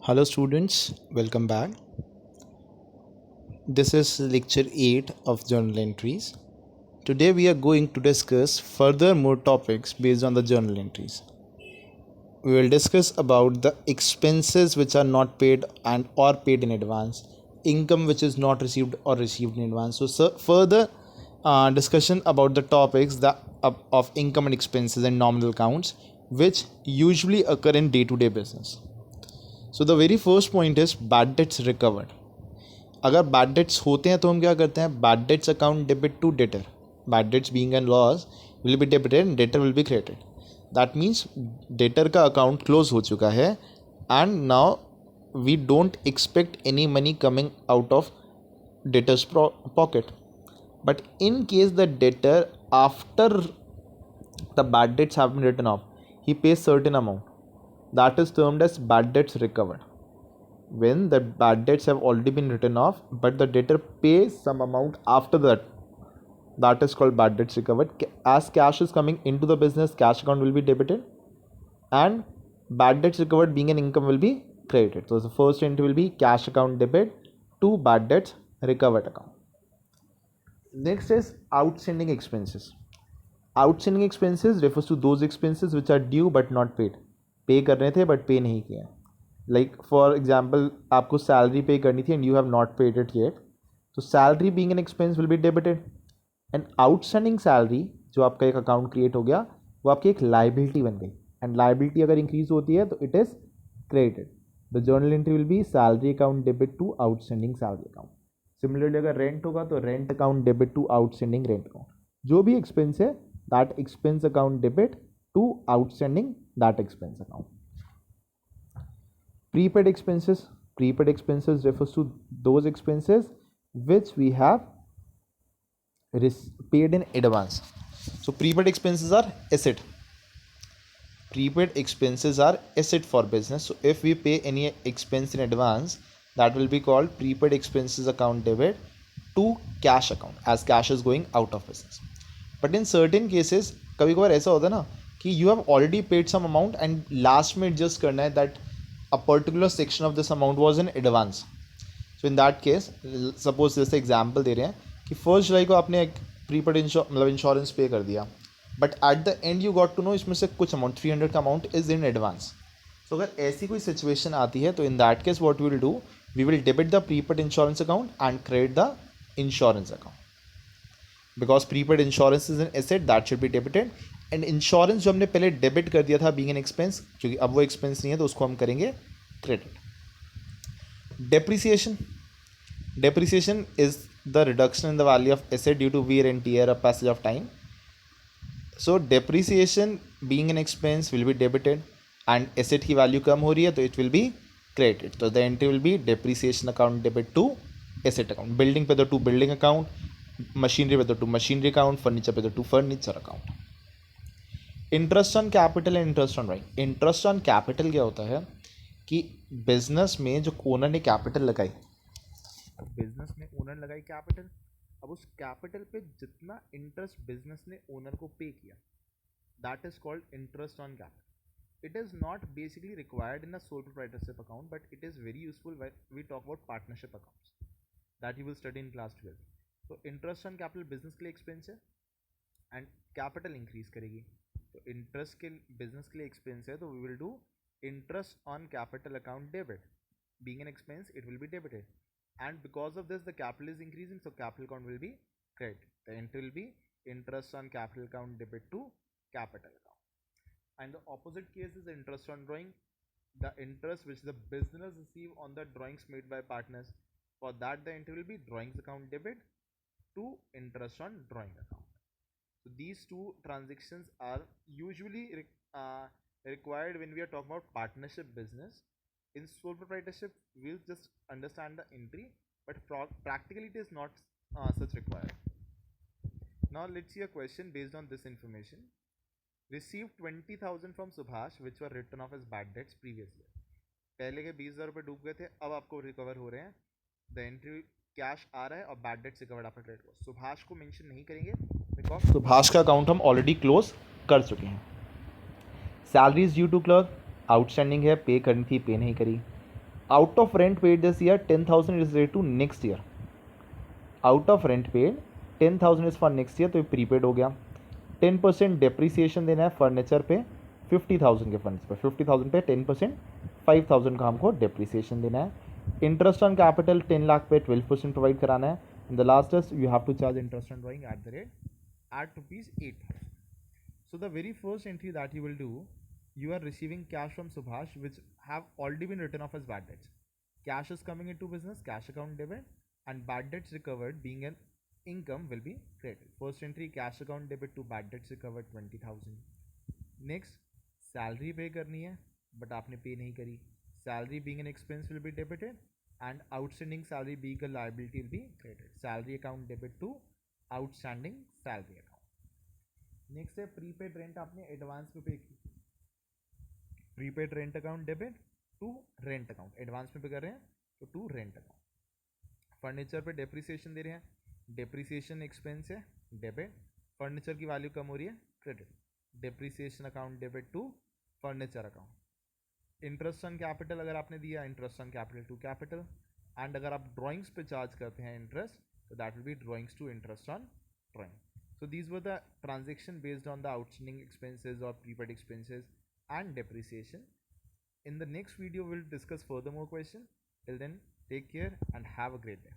Hello students, welcome back. This is lecture 8 of journal entries. Today we are going to discuss further more topics based on the journal entries. We will discuss about the expenses which are not paid and or paid in advance, income which is not received or received in advance. So further discussion about the topics of income and expenses and nominal accounts which usually occur in day-to-day business. So the very first point is bad debts recovered. अगर bad debts होते हैं तो हम क्या करते हैं, bad debts account debit to debtor. Bad debts being an loss will be debited and debtor will be credited. That means debtor का account close हो चुका है and now we don't expect any money coming out of debtor's pocket. But in case the debtor after the bad debts have been written off he pays certain amount, that is termed as bad debts recovered. When the bad debts have already been written off but the debtor pays some amount after that, that is called bad debts recovered. As cash is coming into the business, cash account will be debited and bad debts recovered being an income will be credited. So the first entry will be cash account debit to bad debts recovered account. Next is outstanding expenses. Outstanding expenses refers to those expenses which are due but not paid. पे कर रहे थे but pay नहीं किया. Like for example आपको salary pay करनी थी and you have not paid it yet, तो salary being an expense will be debited and outstanding salary जो आपका एक अकाउंट क्रिएट हो गया वो आपकी एक लाइबिलिटी बन गई एंड लाइबिलिटी अगर इंक्रीज होती है तो it is credited. The journal entry will be salary account debit to outstanding salary account. Similarly अगर रेंट होगा तो rent account debit to outstanding rent account. जो भी एक्सपेंस है that expense account debit to outstanding that expense account. Prepaid expenses. Prepaid expenses refers to those expenses which we have paid in advance. So prepaid expenses are asset. Prepaid expenses are asset for business. So if we pay any expense in advance, that will be called prepaid expenses account debit to cash account as cash is going out of business. But in certain cases कभी कभार ऐसा होता है ना कि you have already paid some amount and last में adjust करना है that a particular section of this amount was in advance. So in that case, suppose जैसे एग्जाम्पल दे रहे हैं कि 1 जुलाई को आपने एक प्रीपेड मतलब इंश्योरेंस पे कर दिया but at the end you got to know इसमें से कुछ अमाउंट 300 का अमाउंट इज इन एडवांस. तो अगर ऐसी कोई सिचुएशन आती है तो in that case what we will do, we will debit the prepaid insurance account and credit the insurance account because prepaid insurance is an asset that should be debited and insurance जो हमने पहले debit कर दिया था being an expense, क्योंकि अब वो expense नहीं है तो उसको हम करेंगे credit. Depreciation. Depreciation is the reduction in the value of asset due to wear and tear or passage of time. So depreciation being an expense will be debited and asset की value कम हो रही है तो it will be credited. So the entry will be depreciation account debit to asset account. Building पे तो to building account, machinery पे तो to machinery account, furniture पे तो to furniture account. Interest on capital and interest on right. Interest on capital क्या होता है कि बिजनेस में जो ओनर ने कैपिटल लगाई, बिजनेस में ओनर लगाई कैपिटल, अब उस कैपिटल पे जितना इंटरेस्ट बिजनेस ने ओनर को पे किया that is called interest on capital. It is not basically required in a sole proprietorship account but it is very useful when we talk about partnership accounts that you will study in class 12. तो interest on capital business के लिए expense है and capital increase करेगी, तो interest के business के लिए expense है तो we will do interest on capital account debit. Being an expense, it will be debited. And because of this, the capital is increasing, so capital account will be credited. The entry will be interest on capital account debit to capital account. And the opposite case is interest on drawing. The interest which the business receive on the drawings made by partners. For that, the entry will be drawings account debit to interest on drawing account. So these two transactions are usually required when we are talking about partnership business. In sole proprietorship we'll just understand the entry but practically it is not such required. Now let's see a question based on this information. Received 20,000 from Subhash which were written off as bad debts previous year. पहले के 20,000 रुपये डूब गए थे, अब आपको recover हो रहे हैं. द एंट्री कैश आ रहा है और bad debts recovered after credit cost. Subhash को मेंशन नहीं करेंगे बिकॉज सुभाष का अकाउंट हम ऑलरेडी क्लोज कर चुके हैं. Salaries due to clerk outstanding है, पे करनी थी पे नहीं करी. Out of rent paid this year, 10,000 is related to next year. Out of rent paid 10,000 is for next year, तो ये प्रीपेड हो गया. 10% डेप्रीसिएशन देना है फर्नीचर पे 50,000 के फंड्स पे. 50,000 पे 10% 5,000 का हमको डेप्रीसिएशन देना है. इंटरेस्ट ऑन कैपिटल 10 लाख पे 12% प्रोवाइड कराना है. In the last is you have to charge interest on drawing at the rate at rupees 8,000. So the very first entry that you will do, you are receiving cash from Subhash which have already been written off as bad debts. Cash is coming into business, cash account debit, and bad debts recovered being an income will be credited. First entry, cash account debit to bad debts recovered 20,000. Next, salary pay करनी है but आपने pay नहीं करी. Salary being an expense will be debited and outstanding salary being a liability will be credited. Salary account debit to outstanding salary account. Next है prepaid rent, आपने advance में pay की. Prepaid rent account debit to rent account, advance में pay कर रहे हैं तो to rent account. Furniture पे डेप्रिसिएशन दे रहे हैं, डेप्रिसिएशन एक्सपेंस है डेबिट. फर्नीचर की वैल्यू कम हो रही है credit. Depreciation account debit to furniture account. Interest on capital अगर आपने दिया, interest on capital to capital. And अगर आप ड्राइंग्स पे चार्ज करते हैं इंटरेस्ट, तो that will be drawings to interest on drawing. So these were the transaction based on the outstanding expenses or prepaid expenses and depreciation. In the next video, we'll discuss further more questions. Till then, take care and have a great day.